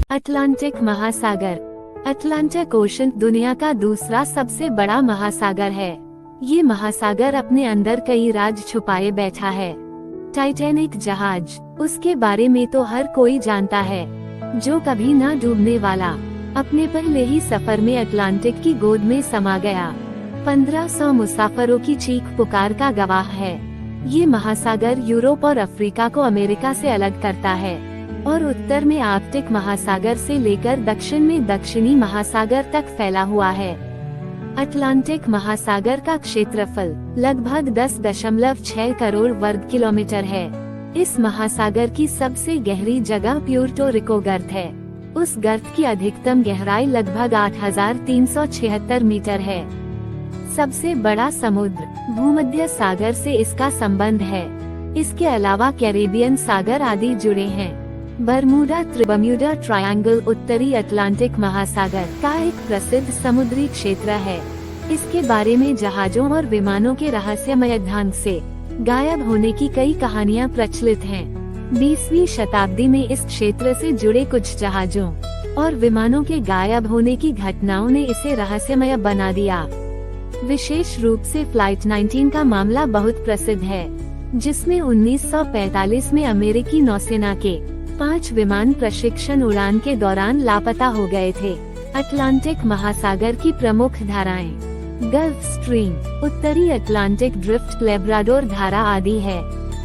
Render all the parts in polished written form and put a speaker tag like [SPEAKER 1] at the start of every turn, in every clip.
[SPEAKER 1] Atlantic महासागर। Atlantic ocean दुनिया का दूसरा सबसे बड़ा महासागर है। ये महासागर अपने अंदर कई राज छुपाए बैठा है। टाइटैनिक जहाज, उसके बारे में तो हर कोई जानता है, जो कभी न डूबने वाला, अपने पहले ही सफर में अटलांटिक की गोद में समा गया। 1500 मुसाफिरों की चीख पुकार का गवाह है। ये महासागर यूरोप और अफ्रीका को अमेरिका से अलग करता है और उत्तर में आर्कटिक महासागर से लेकर दक्षिण में दक्षिणी महासागर तक फैला हुआ है। अटलांटिक महासागर का क्षेत्रफल लगभग 10.6 करोड़ वर्ग किलोमीटर है। इस महासागर की सबसे गहरी जगह प्यूर्टो रिको गर्त है। उस गर्त की अधिकतम गहराई लगभग 8,376 मीटर है। सबसे बड़ा समुद्र भूमध्य सागर से इसका संबंध है। इसके अलावा कैरेबियन सागर आदि जुड़े हैं। बरमूडा ट्रायंगल उत्तरी अटलांटिक महासागर का एक प्रसिद्ध समुद्री क्षेत्र है। इसके बारे में जहाजों और विमानों के रहस्यमय ढंग से गायब होने की कई कहानियां प्रचलित हैं। 20वीं शताब्दी में इस क्षेत्र से जुड़े कुछ जहाजों और विमानों के गायब होने की घटनाओं ने इसे रहस्यमय बना दिया। विशेष रूप से फ्लाइट 19 का मामला बहुत प्रसिद्ध है, जिसमें 1945 में अमेरिकी नौसेना के 5 विमान प्रशिक्षण उड़ान के दौरान लापता हो गए थे। अटलांटिक महासागर की प्रमुख धाराएं गल्फ स्ट्रीम, उत्तरी अटलांटिक ड्रिफ्ट, लैब्राडोर धारा आदि है।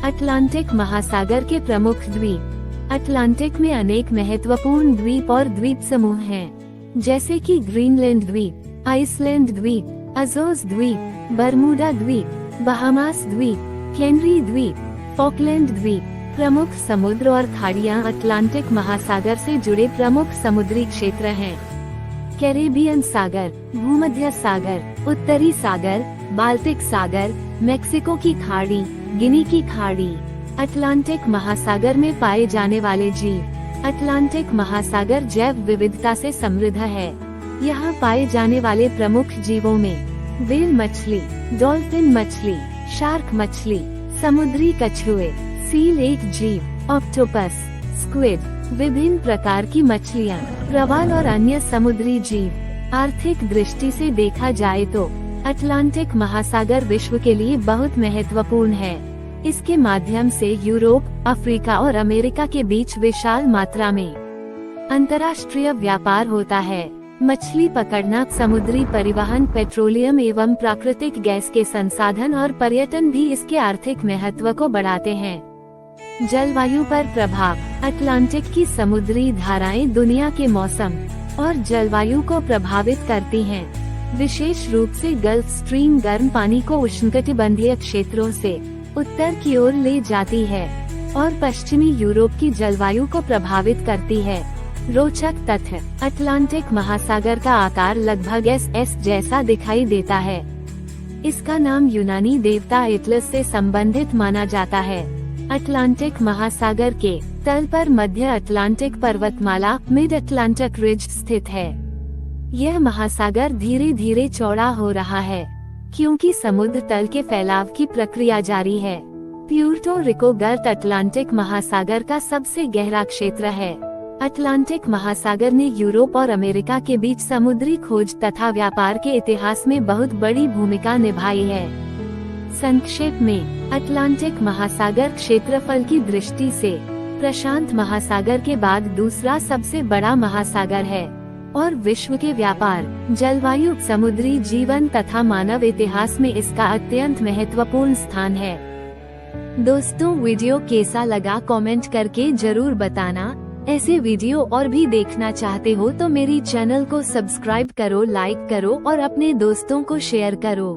[SPEAKER 1] अटलांटिक महासागर के प्रमुख द्वीप। अटलांटिक में अनेक महत्वपूर्ण द्वीप और द्वीप समूह हैं, जैसे कि ग्रीनलैंड द्वीप, आइसलैंड द्वीप, अजोर्स द्वीप, बरमूडा द्वीप, बहामास द्वीप, हेनरी द्वीप, फॉकलैंड द्वीप। प्रमुख समुद्र और खाड़ियाँ अटलांटिक महासागर से जुड़े प्रमुख समुद्री क्षेत्र हैं। कैरेबियन सागर, भूमध्य सागर, उत्तरी सागर, बाल्टिक सागर, मेक्सिको की खाड़ी, गिनी की खाड़ी। अटलांटिक महासागर में पाए जाने वाले जीव। अटलांटिक महासागर जैव विविधता से समृद्ध है। यहाँ पाए जाने वाले प्रमुख जीवों में व्हेल मछली, डॉल्फिन मछली, शार्क मछली, समुद्री कछुए, सील एक जीव, ऑक्टोपस, स्क्विड, विभिन्न प्रकार की मछलियाँ, प्रवाल और अन्य समुद्री जीव। आर्थिक दृष्टि से देखा जाए तो अटलांटिक महासागर विश्व के लिए बहुत महत्वपूर्ण है। इसके माध्यम से यूरोप, अफ्रीका और अमेरिका के बीच विशाल मात्रा में अंतर्राष्ट्रीय व्यापार होता है। मछली पकड़ना, समुद्री परिवहन, पेट्रोलियम एवं प्राकृतिक गैस के संसाधन और पर्यटन भी इसके आर्थिक महत्व को बढ़ाते हैं। जलवायु पर प्रभाव। अटलांटिक की समुद्री धाराएं दुनिया के मौसम और जलवायु को प्रभावित करती हैं। विशेष रूप से गल्फ स्ट्रीम गर्म पानी को उष्णकटिबंधीय क्षेत्रों से उत्तर की ओर ले जाती है और पश्चिमी यूरोप की जलवायु को प्रभावित करती है। रोचक तथ्य। अटलांटिक महासागर का आकार लगभग एस जैसा दिखाई देता है। इसका नाम यूनानी देवता एटलस से संबंधित माना जाता है। अटलांटिक महासागर के तल पर मध्य अटलांटिक पर्वतमाला मिड अटलांटिक रिज स्थित है। यह महासागर धीरे धीरे चौड़ा हो रहा है, क्योंकि समुद्र तल के फैलाव की प्रक्रिया जारी है। प्यूर्टो रिको गर्त अटलांटिक महासागर का सबसे गहरा क्षेत्र है। अटलांटिक महासागर ने यूरोप और अमेरिका के बीच समुद्री खोज तथा व्यापार के इतिहास में बहुत बड़ी भूमिका निभाई है। संक्षेप में, अटलांटिक महासागर क्षेत्रफल की दृष्टि से प्रशांत महासागर के बाद दूसरा सबसे बड़ा महासागर है और विश्व के व्यापार, जलवायु, समुद्री जीवन तथा मानव इतिहास में इसका अत्यंत महत्वपूर्ण स्थान है। दोस्तों, वीडियो कैसा लगा कमेंट करके जरूर बताना। ऐसे वीडियो और भी देखना चाहते हो तो मेरी चैनल को सब्सक्राइब करो, लाइक करो और अपने दोस्तों को शेयर करो।